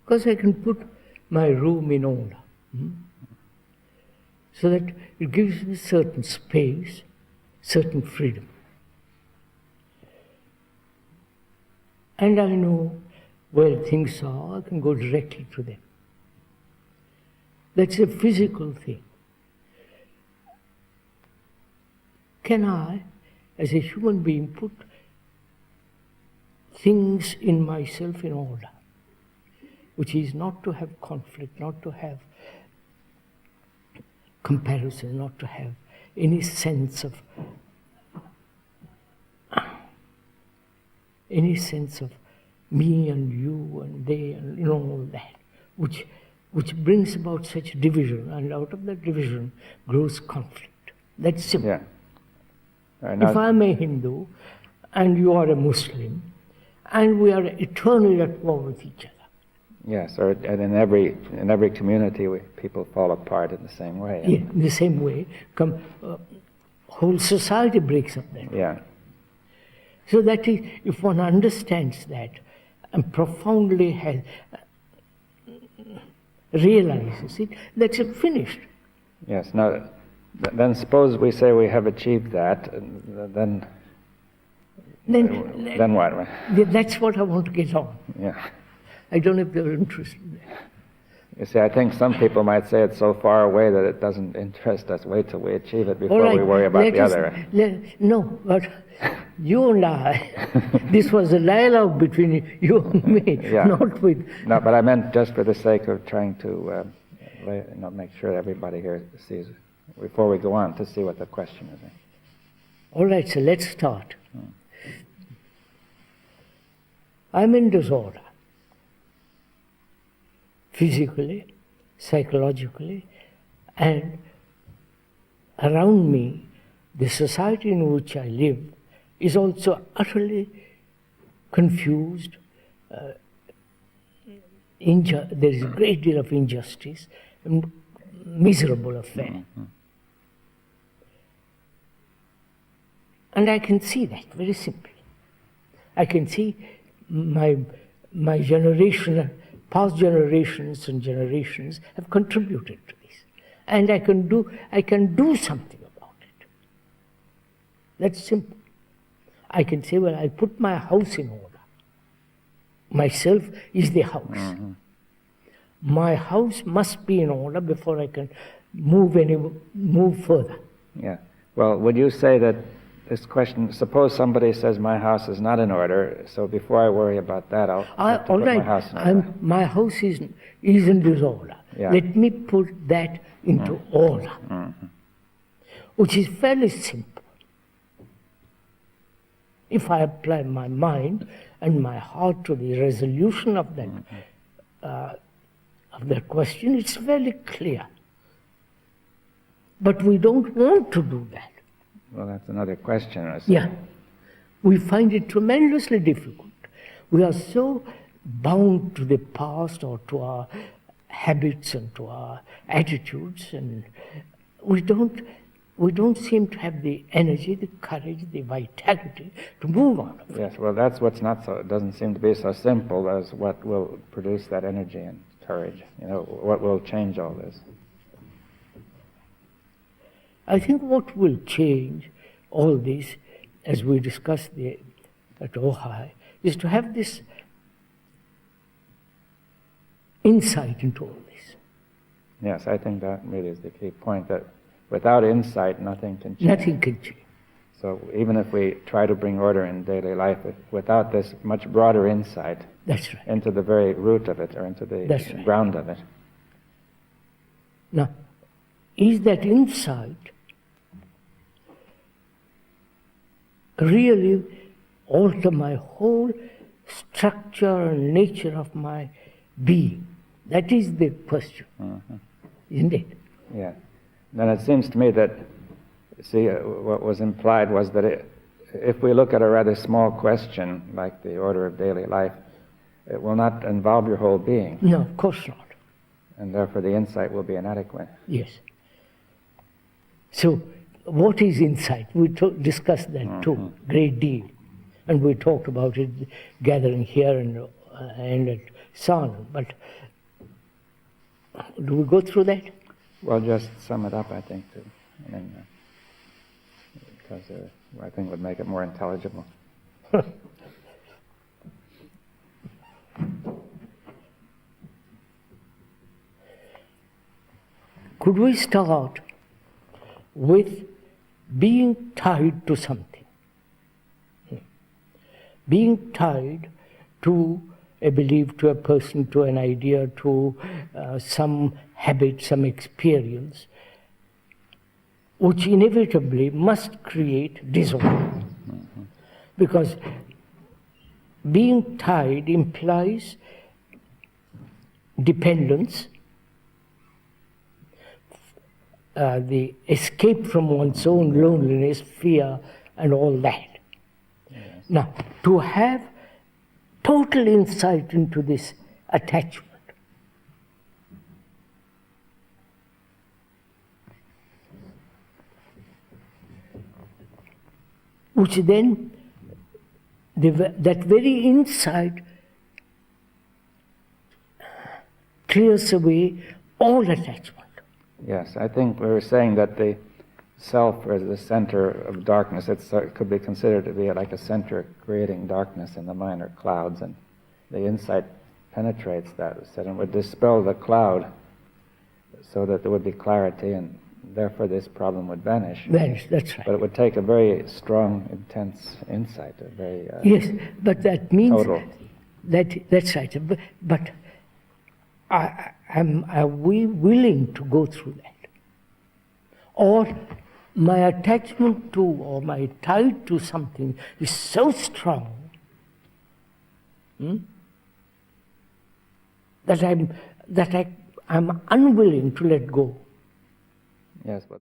Because I can put my room in order. So that it gives me certain space, certain freedom. And I know where things are, I can go directly to them. That's a physical thing. Can I, as a human being, put things in myself in order, which is not to have conflict, not to have comparison, not to have any sense of me and you and they and all that, which brings about such division, and out of that division grows conflict. That's simple. Yeah. If I'm a Hindu and you are a Muslim, and we are eternally at war with each other. Yes, and in every community, people fall apart in the same way. Yeah, in the same way, whole society breaks up then. Yeah. So that is, if one understands that and profoundly realizes it, that's it, finished. Yes. Now, then suppose we say we have achieved that, then what? That's what I want to get on. Yeah. I don't know if they're interested in that. You see, I think some people might say it's so far away that it doesn't interest us. Wait till we achieve it before we worry about the other. No, but you and I, this was a dialogue between you and me, not with... No, but I meant just for the sake of trying to make sure everybody here sees, before we go on, to see what the question is. All right, so let's start. I'm in disorder. Physically, psychologically, and around me, the society in which I live is also utterly confused. There is a great deal of injustice and miserable affair. Mm-hmm. And I can see that very simply. I can see my generation, past generations and generations have contributed to this. And I can do something about it. That's simple. I can say, well, I put my house in order. Myself is the house. Mm-hmm. My house must be in order before I can move further. Yeah. Well, would you say that this question, suppose somebody says my house is not in order, so before I worry about that, I'll put my house in order. My house is in disorder. Yeah. Let me put that into order, which is fairly simple. If I apply my mind and my heart to the resolution of that question, it's fairly clear. But we don't want to do that. Well, that's another question. Yeah. We find it tremendously difficult. We are so bound to the past or to our habits and to our attitudes, and we don't seem to have the energy, the courage, the vitality to move on. Yes, well, that's what's not so, it doesn't seem to be so simple as what will produce that energy and courage. What will change all this? I think what will change all this, as we discussed at Ojai, is to have this insight into all this. Yes, I think that really is the key point, that without insight, nothing can change. Nothing can change. So even if we try to bring order in daily life, without this much broader insight That's right. into the very root of it, or into the ground of it. Now, is that insight really alter my whole structure and nature of my being? That is the question, isn't it? Yeah. Then it seems to me that, what was implied was that if we look at a rather small question, like the order of daily life, it will not involve your whole being. No, of course not. And therefore the insight will be inadequate. Yes. So, what is insight? We discussed that too, great deal. And we talked about it gathering here and at so on. But do we go through that? Well, just sum it up, I think, too. Because I think it would make it more intelligible. Could we start with being tied to something? Being tied to a belief, to a person, to an idea, to some habit, some experience, which inevitably must create disorder. Because being tied implies dependence, the escape from one's own loneliness, fear, and all that. Yes. Now, to have total insight into this attachment, which then, that very insight clears away all attachment. Yes, I think we were saying that the self is the center of darkness. It could be considered to be like a center creating darkness in the mind, or clouds, and the insight penetrates that, and would dispel the cloud so that there would be clarity, and therefore this problem would vanish. Vanish, that's right. But it would take a very strong, intense insight, a very yes, but that means total. That's right. But are we willing to go through that? Or my attachment to, or my tie to something is so strong that I'm unwilling to let go. Yes, but